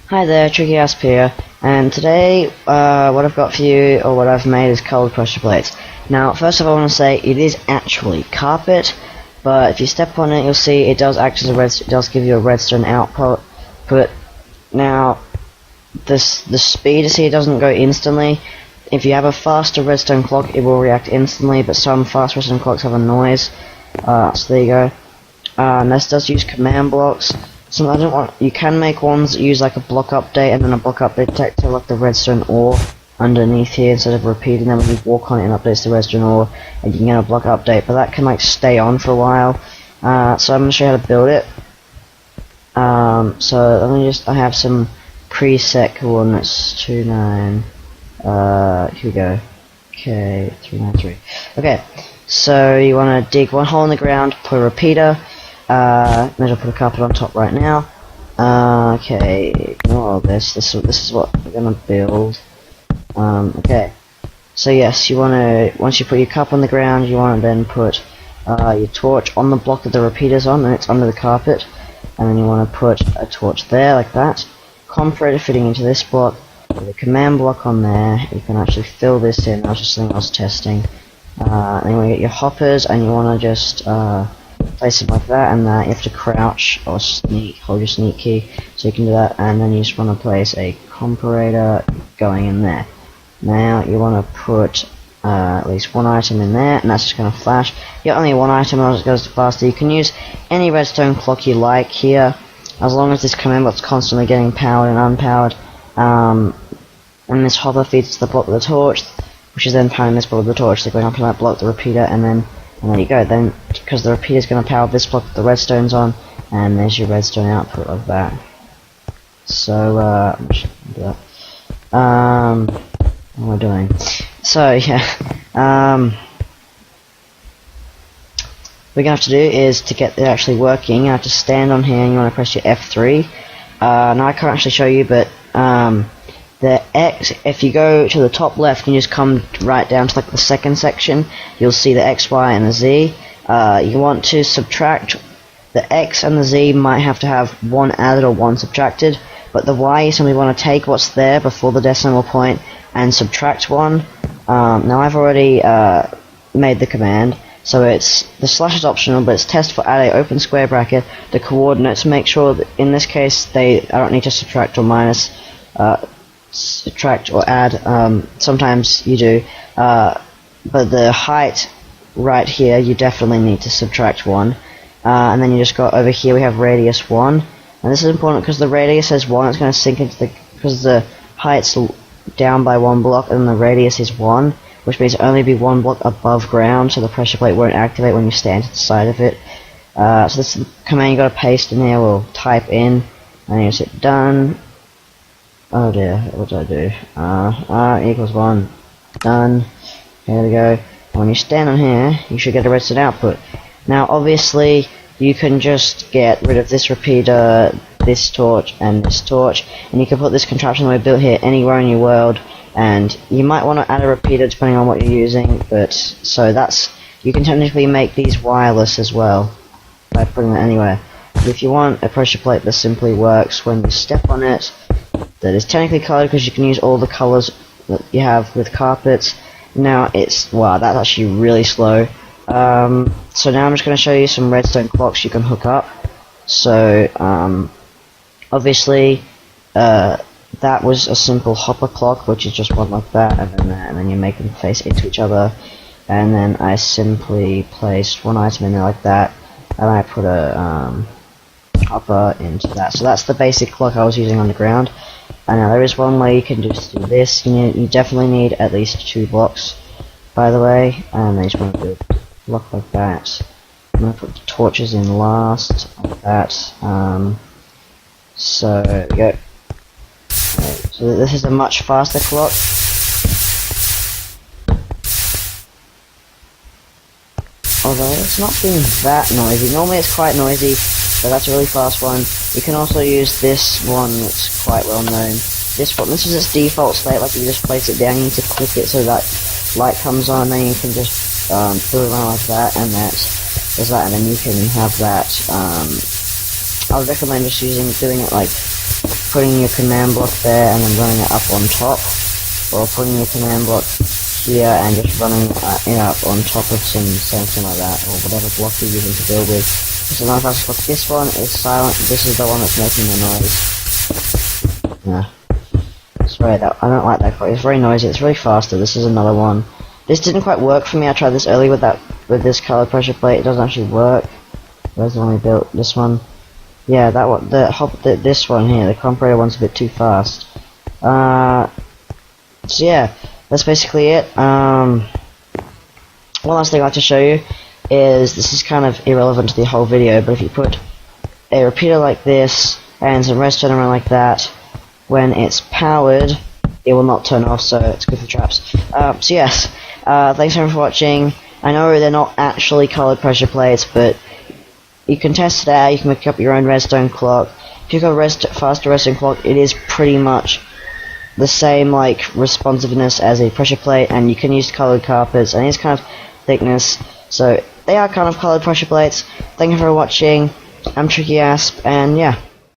Hi there, Tricky Asp here, and today what I've got for you, or what I've made, is coloured pressure plates. Now, first of all I want to say, it is actually carpet, but if you step on it you'll see it does act as it does give you a redstone output. Now, the speed is here doesn't go instantly. If you have a faster redstone clock it will react instantly, but some fast redstone clocks have a noise, so there you go. And this does use command blocks. So you can make ones that use like a block update and then a block update detector, like the redstone ore underneath here, instead of repeating them when you walk on it and updates the redstone ore, and you can get a block update, but that can like stay on for a while. So I'm going to show you how to build it. So I have some preset coordinates, 29, here we go, okay, 393. Okay, so you want to dig one hole in the ground, put a repeater. May as well put a carpet on top right now. Okay, ignore all this. This is what we're gonna build. Okay. So yes, you wanna, once you put your cup on the ground, you wanna then put your torch on the block that the repeater's on, and it's under the carpet. And then you wanna put a torch there, like that. Comparator fitting into this block. With a command block on there, you can actually fill this in. That was just something I was testing. And you wanna get your hoppers, and you wanna just place it like that, and you have to crouch or sneak, hold your sneak key, so you can do that, and then you just want to place a comparator going in there. Now you want to put at least one item in there, and that's just going to flash. You got only one item, and it goes faster. You can use any redstone clock you like here, as long as this command block's constantly getting powered and unpowered. And this hopper feeds to the block of the torch, which is then powering this block of the torch, so going up to that block, the repeater, and there you go. Then, because the repeater is going to power this block that the redstone's on, and there's your redstone output of that. So, I'm just gonna do that. What am I doing? So, yeah, what we're gonna have to do is, to get it actually working, you have to stand on here and you want to press your F3. Now I can't actually show you, but the X, if you go to the top left and you just come right down to like the second section, you'll see the X, Y, and the Z. You want to subtract the X and the Z, might have to have one added or one subtracted, but the Y you simply want to take what's there before the decimal point and subtract one. Now I've already made the command, so it's, the slash is optional, but it's test for add a open square bracket, the coordinates. Make sure that in this case I don't need to subtract or minus, subtract or add, sometimes you do, but the height right here you definitely need to subtract one, and then you just go over here, we have radius 1, and this is important because the radius is 1, it's going to sink into the, because the height's down by 1 block and the radius is 1, which means only be 1 block above ground, so the pressure plate won't activate when you stand to the side of it. So this is the command you got to paste in here, we'll type in, and you just hit done. Oh dear, what did I do? R equals 1. Done. Here we go. And when you stand on here, you should get a redstone output. Now, obviously, you can just get rid of this repeater, this torch, and this torch, and you can put this contraption that we built here anywhere in your world, and you might want to add a repeater depending on what you're using, but, so that's, you can technically make these wireless as well, by putting it anywhere. But if you want a pressure plate that simply works when you step on it, that is technically coloured because you can use all the colours that you have with carpets. Now it's, wow, that's actually really slow. So now I'm just going to show you some redstone clocks you can hook up. So obviously that was a simple hopper clock, which is just one like that, and then you make them face into each other, and then I simply placed one item in there like that, and I put a hopper into that. So that's the basic clock I was using on the ground. And now there is one way you can just do this. You definitely need at least 2 blocks, by the way, and I just want to do a block like that. I'm going to put the torches in last, like that. So there we go. So this is a much faster clock. Although it's not being that noisy. Normally it's quite noisy, but that's a really fast one. You can also use this one that's quite well known. This is its default state, like you just place it down, you need to click it so that light comes on, and then you can just put it around like that, and there's that, and then you can have that. I would recommend just doing it like putting your command block there and then running it up on top, or putting your command block here and just running it up on top of something like that, or whatever block you're using to build with. This is another fast block. This one is silent. This is the one that's making the noise. Yeah. Sorry, I don't like that quite. It's very noisy. It's really faster. This is another one. This didn't quite work for me. I tried this early with this colored pressure plate. It doesn't actually work. Where's the one we built? This one. Yeah, that one. This one here. The comparator one's a bit too fast. So yeah, that's basically it. One last thing I'd like to show you is, this is kind of irrelevant to the whole video, but if you put a repeater like this and some redstone around like that, when it's powered, it will not turn off, so it's good for traps. So yes, thanks everyone for watching. I know they're not actually colored pressure plates, but you can test it out. You can make up your own redstone clock. If you've got a faster redstone clock, it is pretty much the same like responsiveness as a pressure plate, and you can use colored carpets and this kind of thickness, so they are kind of colored pressure plates. Thank you for watching. I'm Tricky Asp, and yeah.